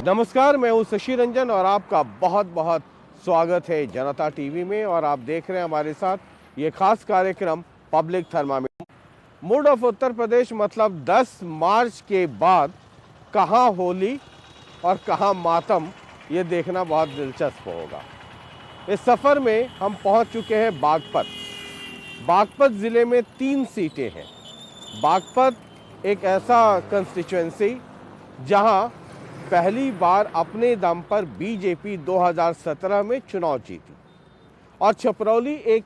नमस्कार, मैं हूं शशि रंजन और आपका बहुत बहुत स्वागत है जनता टीवी में। और आप देख रहे हैं हमारे साथ ये खास कार्यक्रम public thermometer. Mood off Uttar Pradesh मतलब 10 मार्च के बाद कहां होली और कहां मातम, ये देखना बहुत दिलचस्प होगा। इस सफ़र में हम पहुंच चुके हैं बागपत। बागपत ज़िले में 3 सीटें हैं। बागपत एक ऐसा कंस्टिट्यूएंसी जहां पहली बार अपने दम पर बीजेपी 2017 में चुनाव जीती। और छपरौली एक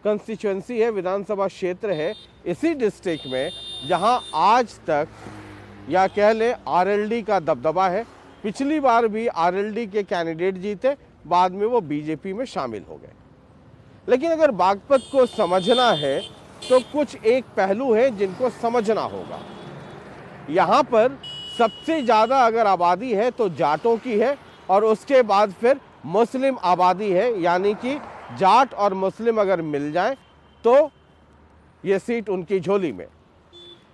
कंस्टिट्यूएंसी है, विधानसभा क्षेत्र है इसी डिस्ट्रिक्ट में, जहां आज तक या कह लें आरएलडी का दबदबा है। पिछली बार भी आरएलडी के कैंडिडेट जीते, बाद में वो बीजेपी में शामिल हो गए। लेकिन अगर बागपत को समझना है तो कुछ एक पहलू है जिनको समझना होगा। यहाँ पर सबसे ज़्यादा अगर आबादी है तो जाटों की है, और उसके बाद फिर मुस्लिम आबादी है, यानी कि जाट और मुस्लिम अगर मिल जाएं तो ये सीट उनकी झोली में।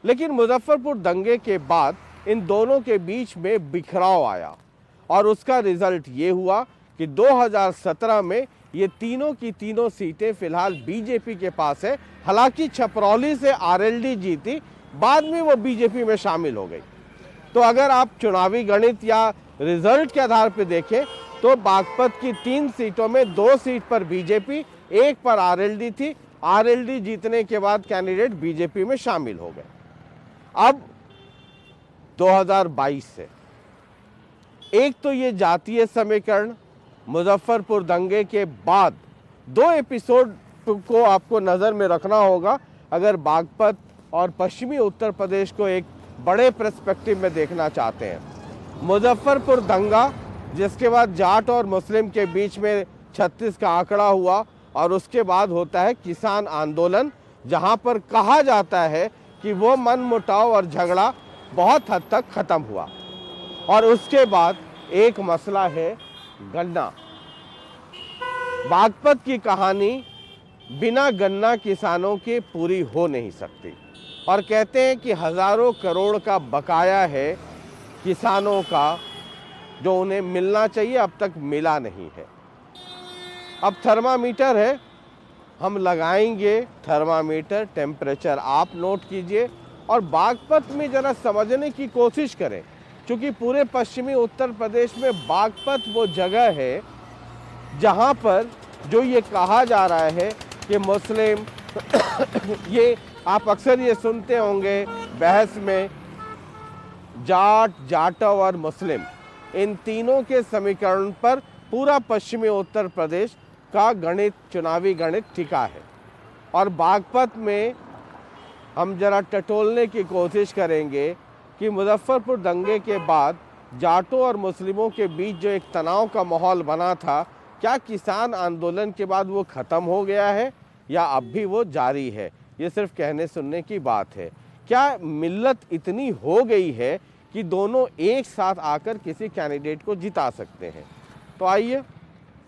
लेकिन मुजफ्फरपुर दंगे के बाद इन दोनों के बीच में बिखराव आया और उसका रिजल्ट ये हुआ कि 2017 में ये तीनों की तीनों सीटें फिलहाल बीजेपी के पास है। हालांकि छपरौली से आरएलडी जीती, बाद में वो बीजेपी में शामिल हो गई। तो अगर आप चुनावी गणित या रिजल्ट के आधार पर देखें तो बागपत की 3 सीटों में 2 सीट पर बीजेपी, 1 पर आरएलडी थी। आरएलडी जीतने के बाद कैंडिडेट बीजेपी में शामिल हो गए। अब 2022 से एक तो ये जातीय समीकरण, मुजफ्फरपुर दंगे के बाद 2 एपिसोड को आपको नज़र में रखना होगा अगर बागपत और पश्चिमी उत्तर प्रदेश को एक बड़े पर्सपेक्टिव में देखना चाहते हैं। मुजफ्फरपुर दंगा, जिसके बाद जाट और मुस्लिम के बीच में 36 का आंकड़ा हुआ, और उसके बाद होता है किसान आंदोलन, जहां पर कहा जाता है कि वो मनमुटाव और झगड़ा बहुत हद तक खत्म हुआ। और उसके बाद एक मसला है गन्ना। बागपत की कहानी बिना गन्ना किसानों के पूरी हो नहीं सकती, और कहते हैं कि हजारों करोड़ का बकाया है किसानों का, जो उन्हें मिलना चाहिए अब तक मिला नहीं है। अब थर्मामीटर है, हम लगाएंगे थर्मामीटर, टेम्परेचर आप नोट कीजिए और बागपत में ज़रा समझने की कोशिश करें। क्योंकि पूरे पश्चिमी उत्तर प्रदेश में बागपत वो जगह है जहाँ पर जो ये कहा जा रहा है कि मुस्लिम ये आप अक्सर ये सुनते होंगे बहस में, जाट, जाटव और मुस्लिम, इन तीनों के समीकरण पर पूरा पश्चिमी उत्तर प्रदेश का गणित, चुनावी गणित टिका है। और बागपत में हम जरा टटोलने की कोशिश करेंगे कि मुजफ्फरपुर दंगे के बाद जाटों और मुस्लिमों के बीच जो एक तनाव का माहौल बना था, क्या किसान आंदोलन के बाद वो ख़त्म हो गया है या अब भी वो जारी है? ये सिर्फ कहने सुनने की बात है। क्या मिल्लत इतनी हो गई है कि दोनों एक साथ आकर किसी कैंडिडेट को जिता सकते हैं? तो आइए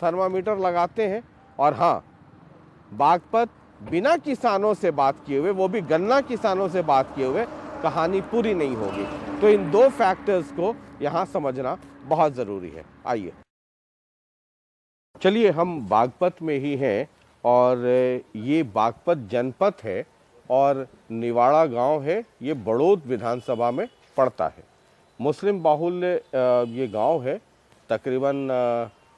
थर्मामीटर लगाते हैं। और हाँ, बागपत बिना किसानों से बात किए हुए, वो भी गन्ना किसानों से बात किए हुए, कहानी पूरी नहीं होगी। तो इन 2 फैक्टर्स को यहाँ समझना बहुत ज़रूरी है। आइए चलिए, हम बागपत में ही हैं और ये बागपत जनपद है और निवाड़ा गांव है। ये बड़ौद विधानसभा में पड़ता है। मुस्लिम बाहुल्य ये गांव है। तकरीबन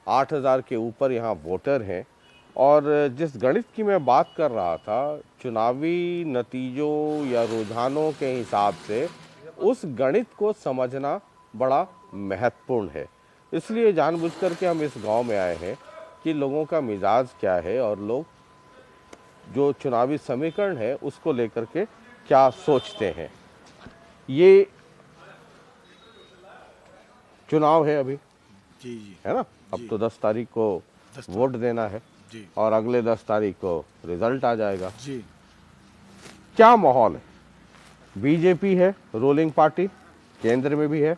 8000 के ऊपर यहाँ वोटर हैं। और जिस गणित की मैं बात कर रहा था, चुनावी नतीजों या रुझानों के हिसाब से उस गणित को समझना बड़ा महत्वपूर्ण है। इसलिए जानबूझकर के हम इस गांव में आए हैं कि लोगों का मिजाज क्या है और लोग जो चुनावी समीकरण है उसको लेकर के क्या सोचते हैं। ये चुनाव है अभी, जी जी, है ना? अब तो 10 तारीख को वोट देना है जी और अगले 10 तारीख को रिजल्ट आ जाएगा। जी। क्या माहौल है? बीजेपी है रूलिंग पार्टी, केंद्र में भी है।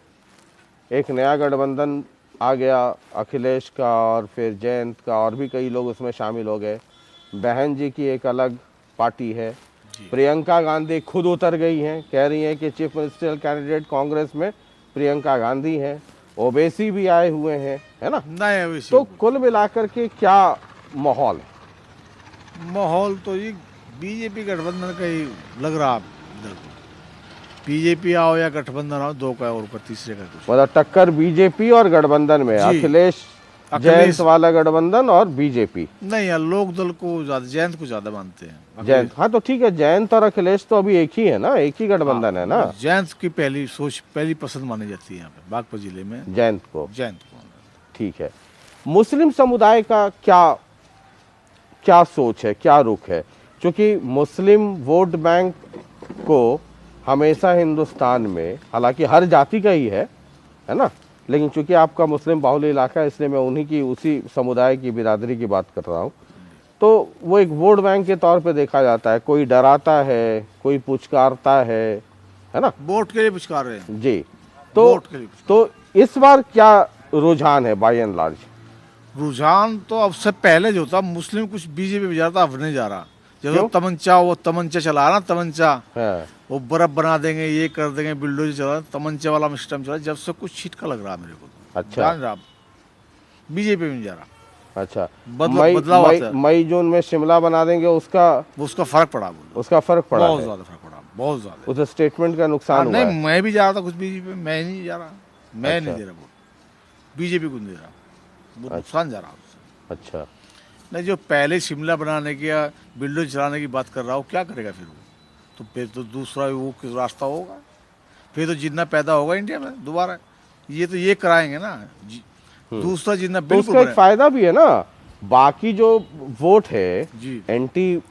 एक नया गठबंधन आ गया, अखिलेश का और फिर जयंत का, और भी कई लोग उसमें शामिल हो गए। बहन जी की एक अलग पार्टी है। प्रियंका गांधी खुद उतर गई हैं, कह रही हैं कि चीफ मिनिस्टरियल कैंडिडेट कांग्रेस में प्रियंका गांधी हैं। ओवैसी भी आए हुए हैं, है ना? नहीं ओवैसी तो कुल मिलाकर के क्या माहौल है? माहौल तो ये बीजेपी गठबंधन का ही लग रहा इधर को। बीजेपी आओ या गठबंधन आओ, दो का और का तीसरे का कुछ मतलब टक्कर बीजेपी और गठबंधन में, जी। अखिलेश जयंत वाला गठबंधन और बीजेपी। नहीं यार, लोक दल को ज्यादा, जयंत को ज्यादा मानते हैं। जयंत, हाँ तो ठीक है, जयंत और अखिलेश तो अभी एक ही है ना, एक ही गठबंधन है ना। जयंत की पहली सोच, पहली पसंद मानी जाती है यहाँ पे बागपत जिले में, जयंत को। जयंत को। ठीक है। मुस्लिम समुदाय का क्या क्या सोच है, क्या रुख है? क्योंकि मुस्लिम वोट बैंक को हमेशा हिंदुस्तान में, हालांकि हर जाति का ही है ना, लेकिन चूंकि आपका मुस्लिम बाहुल्य इलाका है इसलिए मैं उन्हीं की, उसी समुदाय की बिरादरी की बात कर रहा हूँ। तो वो एक वोट बैंक के तौर पे देखा जाता है, कोई डराता है, कोई पुचकारता है ना? वोट के लिए पुचकार रहे हैं जी। तो वोट के लिए तो इस बार क्या रुझान है बाय एंड लार्ज? रुझान तो अब से पहले जो था, मुस्लिम कुछ बीजेपी में जा रहा था, अब नहीं जा रहा। जब तमंचा, वो तमंचा चला ना, तमंचा वो बर्फ बना देंगे, ये कर देंगे, बिल्डोजर चला, तमंचे वाला सिस्टम चला, जब से कुछ छिटका लग रहा मेरे को। अच्छा। जान रहा बीजेपी में जा रहा। अच्छा। बदलाव मई जून में शिमला बना देंगे, उसका फर्क पड़ा, उसका फर्क पड़ा, बहुत ज्यादा फर्क पड़ा, बहुत ज्यादा। उस स्टेटमेंट का नुकसान हुआ है। नहीं, मैं भी जा रहा था कुछ बीजेपी में, मैं नहीं जा रहा, मैं नहीं दे रहा वोट बीजेपी को, नहीं दे रहा, वो नुकसान जा रहा उससे। अच्छा। नहीं, जो पहले शिमला बनाने की या बिल्डोजर चलाने की बात कर रहा हो, क्या करेगा फिर वो? तो फिर तो दूसरा वो किस रास्ता होगा, फिर तो जितना पैदा होगा इंडिया में दोबारा, ये तो ये कराएंगे ना, दूसरा जितना तो उसका एक फायदा भी है ना, बाकी जो वोट है एंटी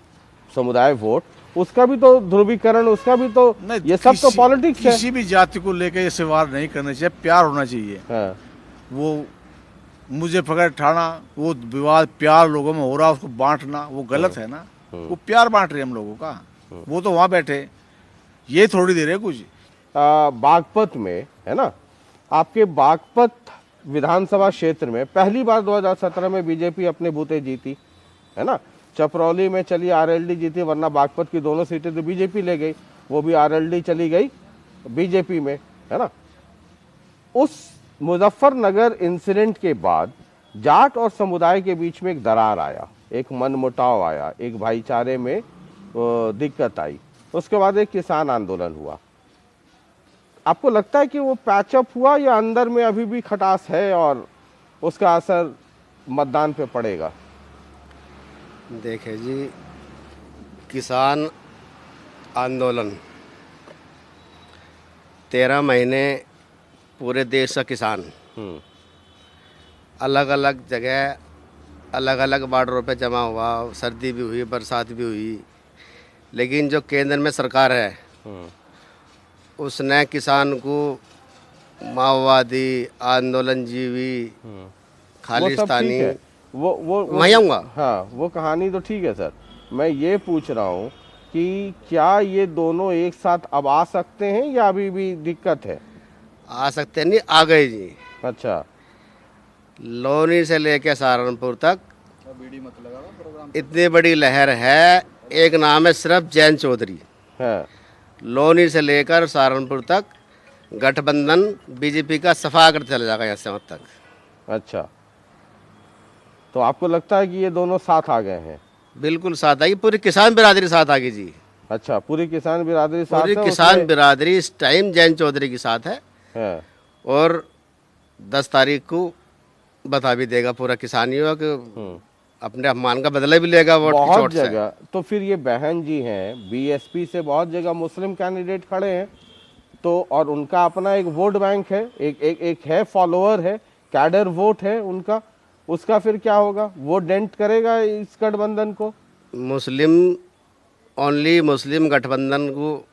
समुदाय वोट, उसका भी तो ध्रुवीकरण, उसका भी तो, ये सब तो पॉलिटिक्स है। किसी भी जाति को लेकर ऐसे वार नहीं करना चाहिए, प्यार होना चाहिए। हाँ। वो मुझे पकड़ ठाना, वो विवाद प्यार लोगों में हो रहा, उसको बांटना वो गलत है ना। वो प्यार बांट रहे हम लोगों का, वो तो वहां बैठे, ये थोड़ी दे रहे कुछ। बागपत में है ना, आपके बागपत विधानसभा क्षेत्र में पहली बार 2017 में बीजेपी अपने बूते जीती है ना। चपरौली में चली आरएलडी जीती, वरना बागपत की दोनों सीटें तो बीजेपी ले गई, वो भी आरएलडी चली गई बीजेपी में, है ना। उस मुजफ्फरनगर इंसिडेंट के बाद जाट और समुदाय के बीच में एक दरार आया, एक मनमुटाव आया, एक भाईचारे में दिक्कत आई। उसके बाद एक किसान आंदोलन हुआ। आपको लगता है कि वो पैचअप हुआ, या अंदर में अभी भी खटास है और उसका असर मतदान पे पड़ेगा? देखे जी, किसान आंदोलन 13 महीने पूरे देश का किसान अलग अलग जगह, अलग अलग बॉर्डरों पे जमा हुआ, सर्दी भी हुई, बरसात भी हुई, लेकिन जो केंद्र में सरकार है उसने किसान को माओवादी, आंदोलनजीवी, खालिस्तानी, वो मैं आऊँगा। हाँ, वो कहानी तो ठीक है सर, मैं ये पूछ रहा हूँ कि क्या ये दोनों एक साथ अब आ सकते हैं या अभी भी दिक्कत है? आ सकते नहीं, आ गए जी। अच्छा। लोनी से लेके सहारनपुर तक इतनी बड़ी लहर है, एक नाम है सिर्फ जैन चौधरी। हाँ। लोनी से लेकर सहारनपुर तक गठबंधन बीजेपी का सफा कर चला जाएगा यहाँ से वहाँ तक। अच्छा, तो आपको लगता है कि ये दोनों साथ आ गए हैं? बिल्कुल साथ आएगी, पूरी किसान बिरादरी साथ आ गई जी। अच्छा, पूरी किसान बिरादरी साथ है? पूरी किसान बिरादरी इस टाइम जैन चौधरी के साथ है, और 10 तारीख को बता भी देगा पूरा किसानियों कि अपने अपमान का बदला भी लेगा वोट की चोट से। बहुत जगह तो फिर ये बहन जी हैं बीएसपी से, बहुत जगह मुस्लिम कैंडिडेट खड़े हैं, तो और उनका अपना एक वोट बैंक है, एक है फॉलोअर है, कैडर वोट है उनका, उसका फिर क्या होगा? वो डेंट करेगा इस गठबंधन को? मुस्लिम ओनली मुस्लिम गठबंधन को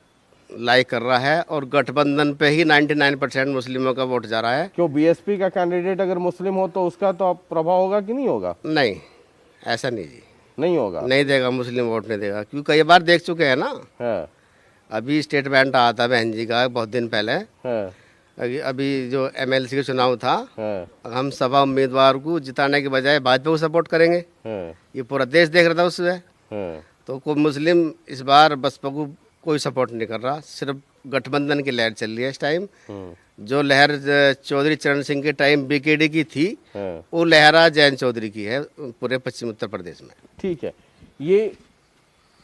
लाइक कर रहा है, और गठबंधन पे ही 99% मुस्लिमों का वोट जा रहा है। क्यों, बीएसपी का कैंडिडेट अगर मुस्लिम हो तो उसका तो प्रभाव होगा कि नहीं होगा? नहीं, ऐसा नहीं जी, नहीं होगा, नहीं देगा, मुस्लिम वोट नहीं देगा, क्योंकि कई बार देख चुके हैं ना। है। अभी स्टेटमेंट आया था बहन जी का बहुत दिन पहले, है। अभी जो एमएलसी का चुनाव था, है। हम सपा उम्मीदवार को जिताने के बजाय भाजपा को सपोर्ट करेंगे, ये पूरा देश देख रहा था उसमें। तो कोई मुस्लिम इस बार बसपा को कोई सपोर्ट नहीं कर रहा, सिर्फ गठबंधन की लहर चल रही है इस टाइम। जो लहर चौधरी चरण सिंह के टाइम बीकेडी की थी, वो लहरा जयंत चौधरी की है पूरे पश्चिमी उत्तर प्रदेश में। ठीक है, ये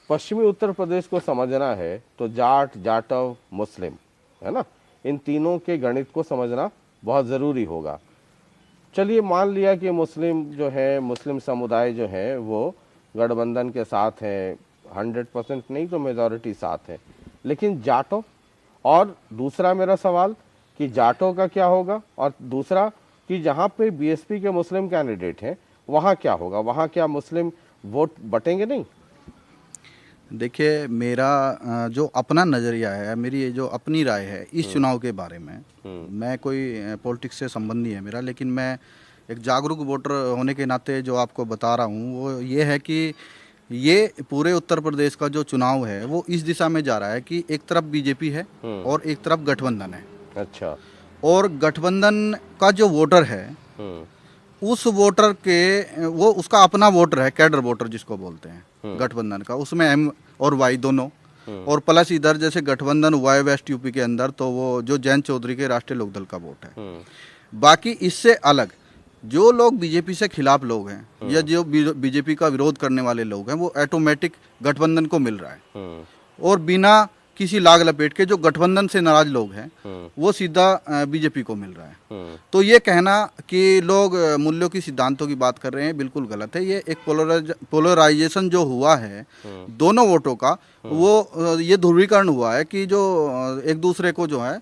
पश्चिमी उत्तर प्रदेश को समझना है तो जाट, जाटव, मुस्लिम, है ना, इन तीनों के गणित को समझना बहुत ज़रूरी होगा। चलिए मान लिया कि मुस्लिम जो है, मुस्लिम समुदाय जो है वो गठबंधन के साथ हैं, 100% नहीं तो मेजॉरिटी साथ है, लेकिन जाटों, और दूसरा मेरा सवाल कि जाटों का क्या होगा, और दूसरा कि जहाँ पे बीएसपी के मुस्लिम कैंडिडेट हैं वहाँ क्या होगा, वहाँ क्या मुस्लिम वोट बटेंगे नहीं? देखिए, मेरा जो अपना नज़रिया है, मेरी ये जो अपनी राय है इस चुनाव के बारे में, मैं कोई पॉलिटिक्स से संबंध नहीं है मेरा, लेकिन मैं एक जागरूक वोटर होने के नाते जो आपको बता रहा हूँ वो ये है कि ये पूरे उत्तर प्रदेश का जो चुनाव है वो इस दिशा में जा रहा है कि एक तरफ बीजेपी है और एक तरफ गठबंधन है। अच्छा। और गठबंधन का जो वोटर है उस वोटर के, वो उसका अपना वोटर है, कैडर वोटर जिसको बोलते हैं गठबंधन का, उसमें एम और वाई दोनों, और प्लस इधर जैसे गठबंधन वाई वेस्ट यूपी के अंदर तो वो जो जयंत चौधरी के राष्ट्रीय लोकदल का वोट है। बाकी इससे अलग जो लोग बीजेपी से खिलाफ लोग हैं या जो बीजेपी का विरोध करने वाले लोग हैं वो ऑटोमेटिक गठबंधन को मिल रहा है, और बिना किसी लाग लपेट के जो गठबंधन से नाराज लोग हैं वो सीधा बीजेपी को मिल रहा है। तो ये कहना कि लोग मूल्यों की, सिद्धांतों की बात कर रहे हैं बिल्कुल गलत है। ये एक पोलराइजेशन जो हुआ है दोनों वोटों का, वो ये ध्रुवीकरण हुआ है कि जो एक दूसरे को जो है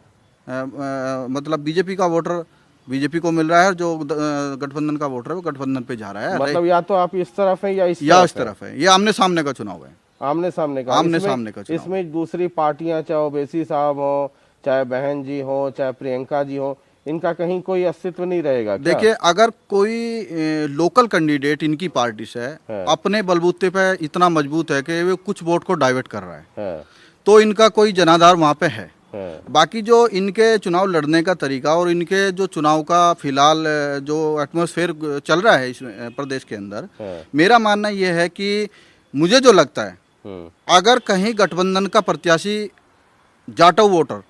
मतलब बीजेपी का वोटर बीजेपी को मिल रहा है, जो गठबंधन का वोटर है वो गठबंधन पे जा रहा है। मतलब या तो आप इस तरफ है या इस तरफ है। ये आमने सामने का चुनाव है, आमने सामने का चुनाव। इसमें दूसरी पार्टियां, चाहे ओवैसी साहब हो, चाहे बहन जी हो, चाहे प्रियंका जी हो, इनका कहीं कोई अस्तित्व नहीं रहेगा क्या? देखिए, अगर कोई लोकल कैंडिडेट इनकी पार्टी से अपने बलबूते पे इतना मजबूत है कि वो कुछ वोट को डाइवर्ट कर रहा है तो इनका कोई जनाधार वहाँ पे है। बाकी जो इनके चुनाव लड़ने का तरीका और इनके जो चुनाव का फिलहाल जो एटमॉस्फेयर चल रहा है इस प्रदेश के अंदर, मेरा मानना यह है कि मुझे जो लगता है अगर कहीं गठबंधन का प्रत्याशी जाटव वोटर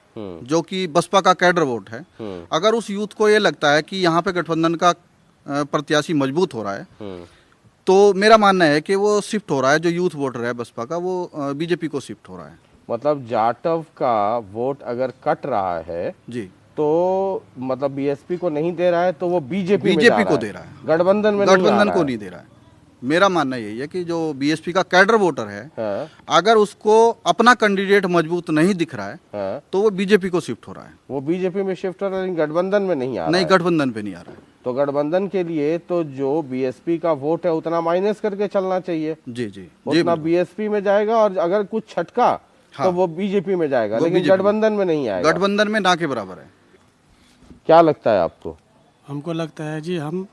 जो कि बसपा का कैडर वोट है, अगर उस यूथ को ये लगता है कि यहाँ पे गठबंधन का प्रत्याशी मजबूत हो रहा है तो मेरा मानना है कि वो शिफ्ट हो रहा है, जो यूथ वोटर है बसपा का वो बीजेपी को शिफ्ट हो रहा है। मतलब जाटव का वोट अगर कट रहा है जी तो मतलब बीएसपी को नहीं दे रहा है तो वो बीजेपी को दे रहा है, गठबंधन को नहीं दे रहा है। मेरा मानना यही है कि जो बीएसपी का कैडर वोटर है अगर उसको अपना कैंडिडेट मजबूत नहीं दिख रहा है तो वो बीजेपी को शिफ्ट हो रहा है। वो बीजेपी में शिफ्ट हो रहा है, गठबंधन में नहीं आ रहा है। नहीं, गठबंधन पे नहीं आ रहा है। तो गठबंधन के लिए तो जो बीएसपी का वोट है उतना माइनस करके चलना चाहिए। जी जी, उतना बीएसपी में जाएगा, और अगर कुछ छटका तो वो बीजेपी में जाएगा, लेकिन गठबंधन में नहीं आएगा। गठबंधन में ना के बराबर है। क्या लगता है आपको? हमको लगता है जी, हम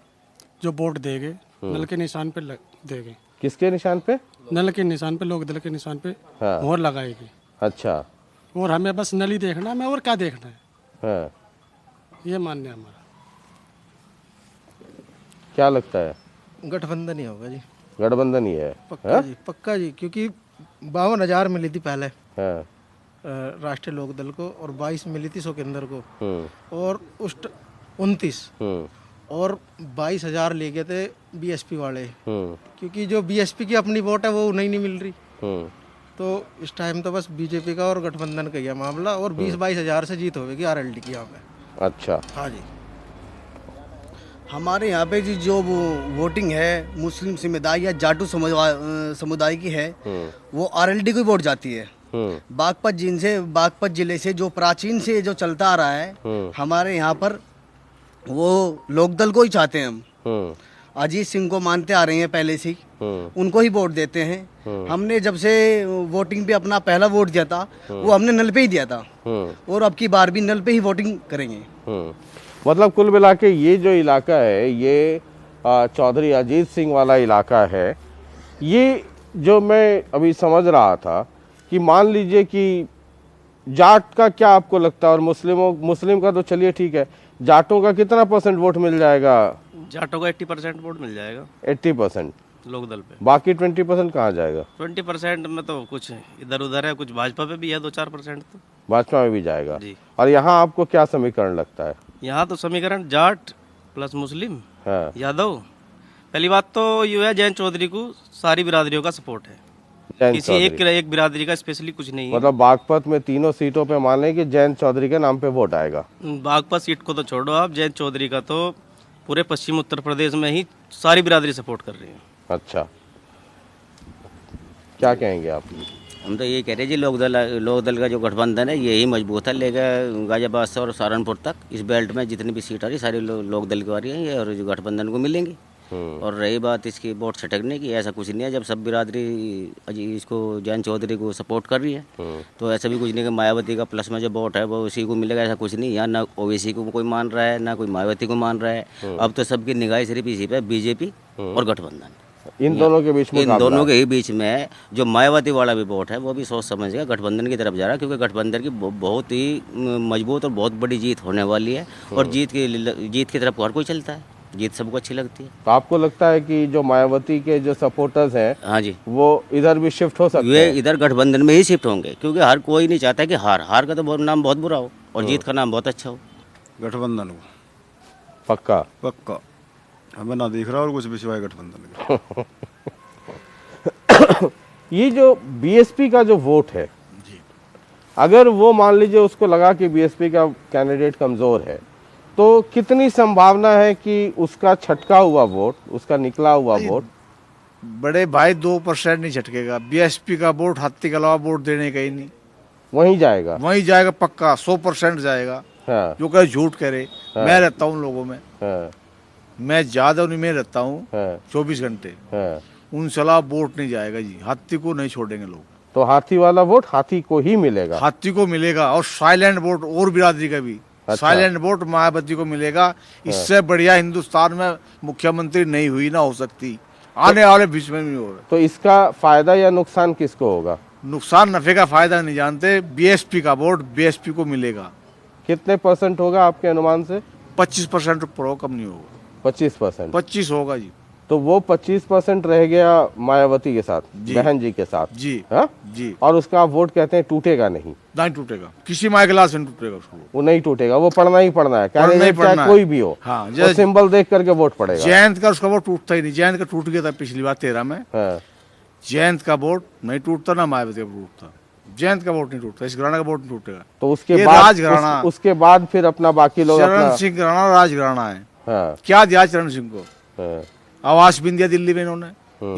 जो वोट देंगे नल के निशान पे देंगे। किसके निशान पे? नल के निशान पे, लोकदल के निशान पे मोहर लगाएगी। अच्छा। और हमें बस नल ही देखना है, हमें और क्या देखना है, ये मानना है हमारा। क्या लगता है? गठबंधन ही होगा जी। गठबंधन ही है? पक्का जी, पक्का जी, क्योंकि 52,000 मिली थी पहले राष्ट्रीय लोकदल को, और 22 मिली थी सुकेंद्र को, और 29 और 22,000 ले गए थे बीएसपी वाले, क्योंकि जो बीएसपी की अपनी वोट है वो उन्हें नहीं मिल रही। तो इस टाइम तो बस बीजेपी का और गठबंधन का ही है मामला, और 20-22 हजार से जीत होगी आरएलडी की यहाँ पे। अच्छा। हाँ जी। हमारे यहाँ पे जी जो वोटिंग है मुस्लिम समुदाय या जाटू समुदाय की है, वो आरएलडी को वोट जाती है। बागपत जिले से जो प्राचीन से जो चलता आ रहा है हमारे यहाँ पर, वो लोकदल को ही चाहते हैं हम। अजीत सिंह को मानते आ रहे हैं पहले से ही, उनको ही वोट देते हैं। हमने जब से वोटिंग पे अपना पहला वोट दिया था वो हमने नल पे ही दिया था, और अब की बार भी नल पे ही वोटिंग करेंगे। मतलब कुल मिला के ये जो इलाका है ये चौधरी अजीत सिंह वाला इलाका है। ये जो मैं अभी समझ रहा था कि मान लीजिए कि जाट का क्या आपको लगता है, और मुस्लिम का तो चलिए ठीक है, जाटों का कितना % वोट मिल जाएगा? जाटों का 80% वोट मिल जाएगा। 80%। लोकदल पे। बाकी 20% कहाँ जाएगा? 20% में तो कुछ इधर उधर है, कुछ भाजपा पे भी है 2-4% तो भाजपा में भी जाएगा जी। और यहाँ आपको क्या समीकरण लगता है? यहाँ तो समीकरण जाट प्लस मुस्लिम हाँ। यादव। पहली बात तो ये है, जयंत चौधरी को सारी बिरादरियों का सपोर्ट है, जयंत किसी एक बिरादरी का स्पेशली कुछ नहीं है। मतलब बागपत में तीनों सीटों पे मान लें कि जयंत चौधरी के नाम पे वोट आएगा। बागपत सीट को तो छोड़ो आप, जयंत चौधरी का तो पूरे पश्चिम उत्तर प्रदेश में ही सारी बिरादरी सपोर्ट कर रही है। अच्छा, क्या कहेंगे आप? हम तो ये कह रहे हैं जी, लोकदल का जो गठबंधन है यही मजबूत है, लेगा गाजियाबाद से और सहारनपुर तक इस बेल्ट में जितनी भी सीट आ रही सारी लोकदल की आ रही है ये, और जो गठबंधन को मिलेंगी। और रही बात इसकी वोट छटकने की, ऐसा कुछ नहीं है। जब सब बिरादरी इसको जयंत चौधरी को सपोर्ट कर रही है तो ऐसा भी कुछ नहीं कि मायावती का प्लस में जो वोट है वो उसी को मिलेगा, ऐसा कुछ नहीं। यहाँ ना ओवैसी को कोई मान रहा है ना कोई मायावती को मान रहा है। अब तो सबकी निगाह सिर्फ इसी पे बीजेपी और गठबंधन, इन दोनों के बीच में, इन दोनों के ही बीच में है। जो मायावती वाला भी वोट है वो भी सोच समझ के गठबंधन की तरफ जा रहा है, क्योंकि गठबंधन की बहुत ही मजबूत और बहुत बड़ी जीत होने वाली है। और जीत की तरफ हर कोई चलता है, जीत सबको अच्छी लगती है। तो आपको लगता है कि जो मायावती के जो सपोर्टर्स हैं, हाँ जी, वो इधर भी शिफ्ट हो सकते वे हैं? इधर गठबंधन में ही शिफ्ट होंगे, क्योंकि हर कोई नहीं चाहता कि हार का तो नाम बहुत बुरा हो और जीत का नाम बहुत अच्छा हो। गठबंधन को पक्का? पक्का, हमें ना दिख रहा और कुछ भी सिवाय गठबंधन के। ये जो बीएसपी का जो वोट है, अगर वो मान लीजिए उसको लगा कि बीएसपी का कैंडिडेट कमजोर है, तो कितनी संभावना है कि उसका छटका हुआ वोट, उसका निकला हुआ वोट? बड़े भाई 2% नहीं झटकेगा। बीएसपी का वोट हाथी के अलावा वोट देने का ही नहीं, वहीं जाएगा, वहीं जाएगा पक्का, 100% जाएगा। हाँ। जो कहे झूठ कह रहे। हाँ। मैं रहता हूँ लोगों में, हाँ। मैं ज्यादा उन्हीं में रहता हूँ, हाँ। 24 घंटे। हाँ। उनसे अलावा वोट नहीं जाएगा जी, हाथी को नहीं छोड़ेंगे लोग। तो हाथी वाला वोट हाथी को ही मिलेगा? हाथी को मिलेगा, और साइलेंट वोट और बिरादरी का भी। अच्छा। साइलेंट वोट मायावती को मिलेगा। इससे बढ़िया हिंदुस्तान में मुख्यमंत्री नहीं हुई ना हो सकती, आने वाले बीच में भी होगा। तो इसका फायदा या नुकसान किसको होगा? नुकसान नफे का फायदा नहीं जानते। बीएसपी का वोट बीएसपी को मिलेगा। कितने % होगा आपके अनुमान से? 25% ऊपर हो, कम नहीं होगा। 25%? 25 होगा जी। तो वो 25% रह गया मायावती के साथ, बहन जी के साथ जी। हाँ जी। और उसका वोट कहते हैं टूटेगा नहीं? नहीं टूटेगा, किसी माया गिलास नहीं टूटेगा उसको। वो नहीं टूटेगा, वो पढ़ना ही पढ़ना है, कैंडिडेट चाहे कोई भी हो। हाँ, वो सिंबल देख करके वोट पड़ेगा। जयंत का उसका वोट टूटता ही नहीं। जयंत का टूट गया था पिछली बार 13 में। हाँ। जयंत का वोट नहीं टूटता ना मायावती का टूटता। जयंत का वोट नहीं टूटता, इस घराना का वोट नहीं टूटेगा। तो उसके बाद राजघराना, उसके बाद फिर अपना बाकी लोग चरण सिंह घराना राजघराना है। हाँ। क्या दिया चरण सिंह को? हाँ। आवास भी दिया दिल्ली में इन्होंने।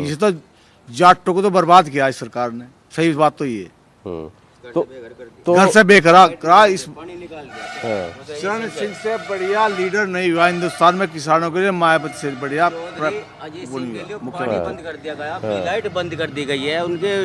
इसे तो जाटों को तो बर्बाद किया इस सरकार ने। सही बात तो ये। तो घर से बेकरार करा। इस चरण सिंह से बढ़िया लीडर नहीं हुआ हिंदुस्तान में किसानों के लिए। मायावती से बढ़िया पानी बंद कर दिया गया, लाइट बंद कर दी गई है, उनके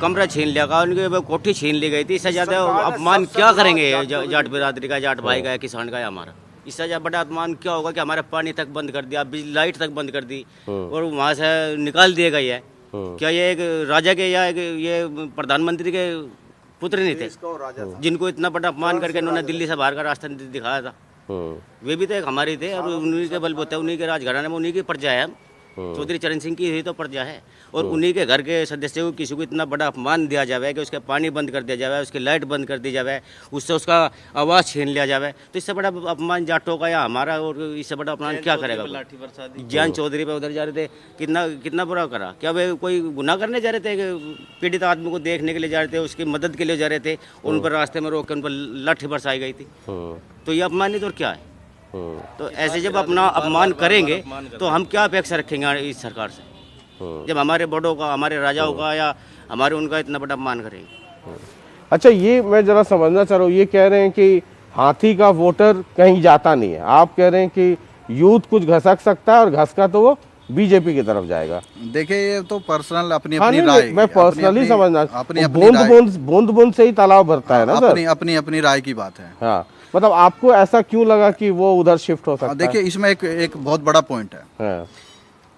कमरा छीन लिया गया, उनके कोठी छीन ली गई थी। इससे ज्यादा अपमान क्या करेंगे जाट बिरादरी का, जाट भाई का, किसान का, हमारा इससे ज्यादा बड़ा अपमान क्या होगा कि हमारे पानी तक बंद कर दिया, बिजली लाइट तक बंद कर दी और वहाँ से निकाल दिया गई है। क्या ये एक राजा के या ये प्रधानमंत्री के पुत्र नहीं थे जिनको इतना बड़ा अपमान करके इन्होंने दिल्ली से बाहर का रास्ता दिखाया था? वे भी तो एक हमारे थे और उन्हीं के बलबूते, उन्हीं के राजघराने में, उन्हीं की प्रजा है। चौधरी चरण सिंह की ही तो प्रजा है और उन्हीं के घर के सदस्य को किसी को इतना बड़ा अपमान दिया जाए कि उसके पानी बंद कर दिया जाए, उसकी लाइट बंद कर दी जाए, उससे उसका आवाज़ छीन लिया जाए, तो इससे बड़ा अपमान जाटों का या हमारा और इससे बड़ा अपमान क्या करेगा? जयंत चौधरी पे उधर जा रहे थे, कितना बुरा करा? क्या वे कोई गुनाह करने जा रहे थे? पीड़ित आदमी को देखने के लिए जा रहे थे, उसकी मदद के लिए जा रहे थे, उन पर रास्ते में रोक के उन पर लाठी बरसाई गई थी। तो ये अपमानित और क्या है? तो ऐसे जब अपना अपमान करेंगे तो हम क्या अपेक्षा रखेंगे इस सरकार से, जब हमारे बड़ों का, हमारे राजाओं का या हमारे उनका इतना बड़ा अपमान करेंगे? अच्छा, ये मैं जरा समझना चाह रहा हूँ। ये कह रहे हैं कि हाथी का वोटर कहीं जाता नहीं है, आप कह रहे हैं कि यूथ कुछ घसक सकता है और घसका तो वो बीजेपी की तरफ जाएगा। देखिए ये तो पर्सनल अपनी हाँ, अपनी राय, मैं पर्सनली समझना, बूंद बूंद से ही तालाब भरता है ना सर। अपनी राय की बात है। हाँ, मतलब आपको ऐसा क्यों लगा कि वो उधर शिफ्ट हो सकता है? देखिए इसमें एक बहुत बड़ा पॉइंट है।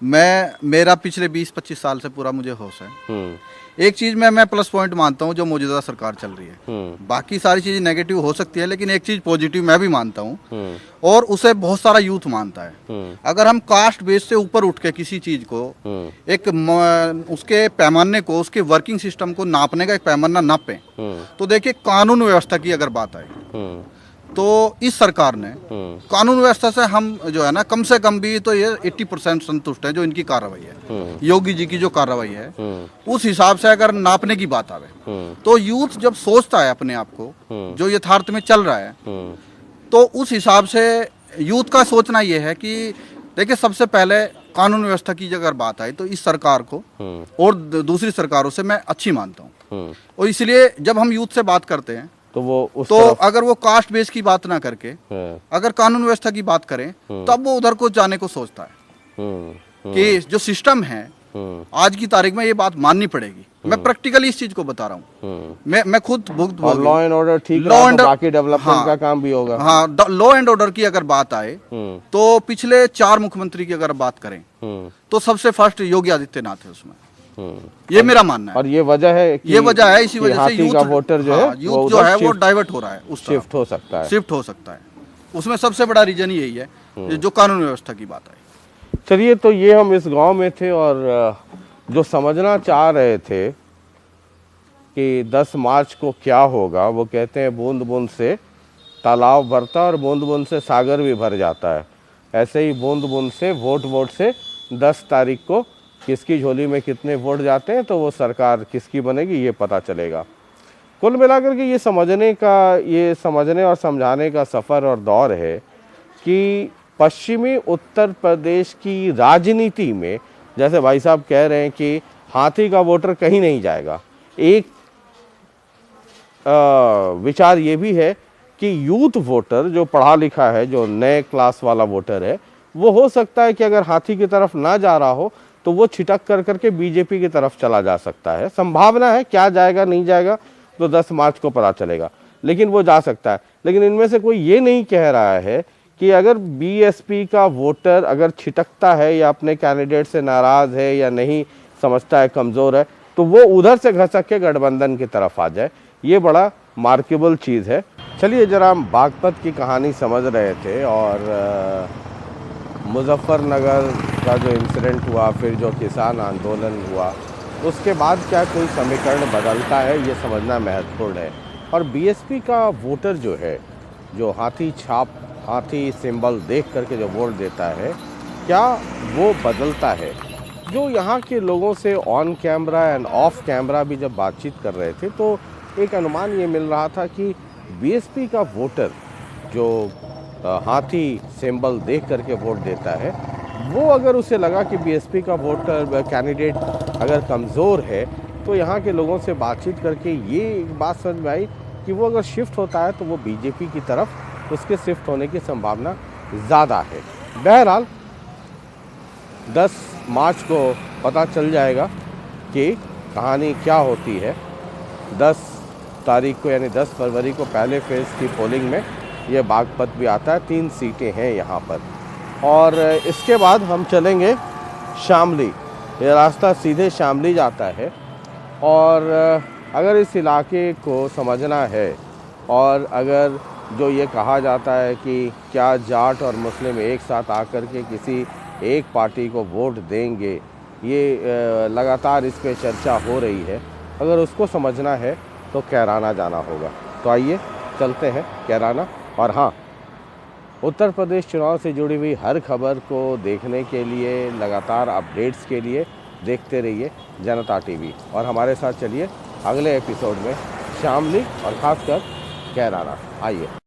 मेरा पिछले 20-25 साल से पूरा मुझे होश है। एक चीज में मैं प्लस पॉइंट मानता हूँ जो मौजूदा सरकार चल रही है। बाकी सारी चीजें नेगेटिव हो सकती है, लेकिन एक चीज पॉजिटिव मैं भी मानता हूँ और उसे बहुत सारा यूथ मानता है। अगर हम कास्ट बेस से ऊपर उठ के किसी चीज को एक उसके पैमाने को, उसके वर्किंग सिस्टम को नापने का एक पैमाना नापे, तो देखिए कानून व्यवस्था की अगर बात आए तो इस सरकार ने कानून व्यवस्था से हम जो है ना, कम से कम भी तो ये 80% संतुष्ट है जो इनकी कार्रवाई है। योगी जी की जो कार्रवाई है उस हिसाब से अगर नापने की बात आवे तो यूथ जब सोचता है अपने आप को जो यथार्थ में चल रहा है, तो उस हिसाब से यूथ का सोचना ये है कि देखिए सबसे पहले कानून व्यवस्था की अगर बात आए तो इस सरकार को और दूसरी सरकारों से मैं अच्छी मानता हूँ। और इसलिए जब हम यूथ से बात करते हैं तो अगर वो कास्ट बेस की बात ना करके अगर कानून व्यवस्था की बात करें तब वो उधर को जाने को सोचता है कि जो सिस्टम है आज की तारीख में ये बात माननी पड़ेगी। मैं प्रैक्टिकली इस चीज को बता रहा हूँ। मैं खुद भुगत लॉ एंड ऑर्डर ठीक रहा तो बाकी डेवलपमेंट का काम भी होगा। हाँ, लॉ एंड ऑर्डर की अगर बात आए तो पिछले 4 मुख्यमंत्री की अगर बात करें तो सबसे फर्स्ट योगी आदित्यनाथ है उसमें। ये मेरा मानना है। और ये वजह है कि इसी वजह से यूथ का वोटर जो है यूथ जो है वो डाइवर्ट हो रहा है, उस शिफ्ट हो सकता है। उसमें सबसे बड़ा रीजन यही है जो कानून व्यवस्था की बात है। चलिए, तो ये हम इस गांव में थे और जो समझना चाह रहे थे कि 10 मार्च को क्या होगा, वो कहते हैं बूंद बूंद से तालाब भरता और बूंद बूंद से सागर भी भर जाता है। ऐसे ही बूंद बूंद से वोट से 10 तारीख को किसकी झोली में कितने वोट जाते हैं तो वो सरकार किसकी बनेगी ये पता चलेगा। कुल मिलाकर के ये समझने और समझाने का सफ़र और दौर है कि पश्चिमी उत्तर प्रदेश की राजनीति में, जैसे भाई साहब कह रहे हैं कि हाथी का वोटर कहीं नहीं जाएगा, एक विचार ये भी है कि यूथ वोटर जो पढ़ा लिखा है, जो नए क्लास वाला वोटर है, वो हो सकता है कि अगर हाथी की तरफ ना जा रहा हो तो वो छिटक करके बीजेपी की तरफ चला जा सकता है। संभावना है, क्या जाएगा नहीं जाएगा तो 10 मार्च को पता चलेगा, लेकिन वो जा सकता है। लेकिन इनमें से कोई ये नहीं कह रहा है कि अगर बीएसपी का वोटर अगर छिटकता है या अपने कैंडिडेट से नाराज़ है या नहीं समझता है, कमज़ोर है, तो वो उधर से घसक के गठबंधन की तरफ आ जाए। ये बड़ा मार्केबल चीज़ है। चलिए, जरा हम बागपत की कहानी समझ रहे थे और मुजफ्फरनगर का जो इंसिडेंट हुआ, फिर जो किसान आंदोलन हुआ, उसके बाद क्या कोई समीकरण बदलता है, ये समझना महत्वपूर्ण है। और बीएसपी का वोटर जो है, जो हाथी छाप, हाथी सिंबल देख करके जो वोट देता है, क्या वो बदलता है? जो यहाँ के लोगों से on camera end of camera भी जब बातचीत कर रहे थे तो एक अनुमान ये मिल रहा था कि बीएसपी का वोटर जो हाथी सिंबल देख करके वोट देता है, वो अगर उसे लगा कि बीएसपी का वोटर कैंडिडेट अगर कमज़ोर है तो यहाँ के लोगों से बातचीत करके ये बात समझ में आई कि वो अगर शिफ्ट होता है तो वो बीजेपी की तरफ उसके शिफ्ट होने की संभावना ज़्यादा है। बहरहाल 10 मार्च को पता चल जाएगा कि कहानी क्या होती है। 10 तारीख को यानी 10 फरवरी को पहले फेज़ की पोलिंग में ये बागपत भी आता है। 3 सीटें हैं यहाँ पर। और इसके बाद हम चलेंगे शामली। ये रास्ता सीधे शामली जाता है और अगर इस इलाके को समझना है और अगर जो ये कहा जाता है कि क्या जाट और मुस्लिम एक साथ आकर के किसी एक पार्टी को वोट देंगे, ये लगातार इस पे चर्चा हो रही है, अगर उसको समझना है तो कैराना जाना होगा। तो आइए चलते हैं कैराना। और हाँ, उत्तर प्रदेश चुनाव से जुड़ी हुई हर खबर को देखने के लिए, लगातार अपडेट्स के लिए देखते रहिए जनता टीवी और हमारे साथ चलिए अगले एपिसोड में शामली और ख़ासकर कैराना। आइए।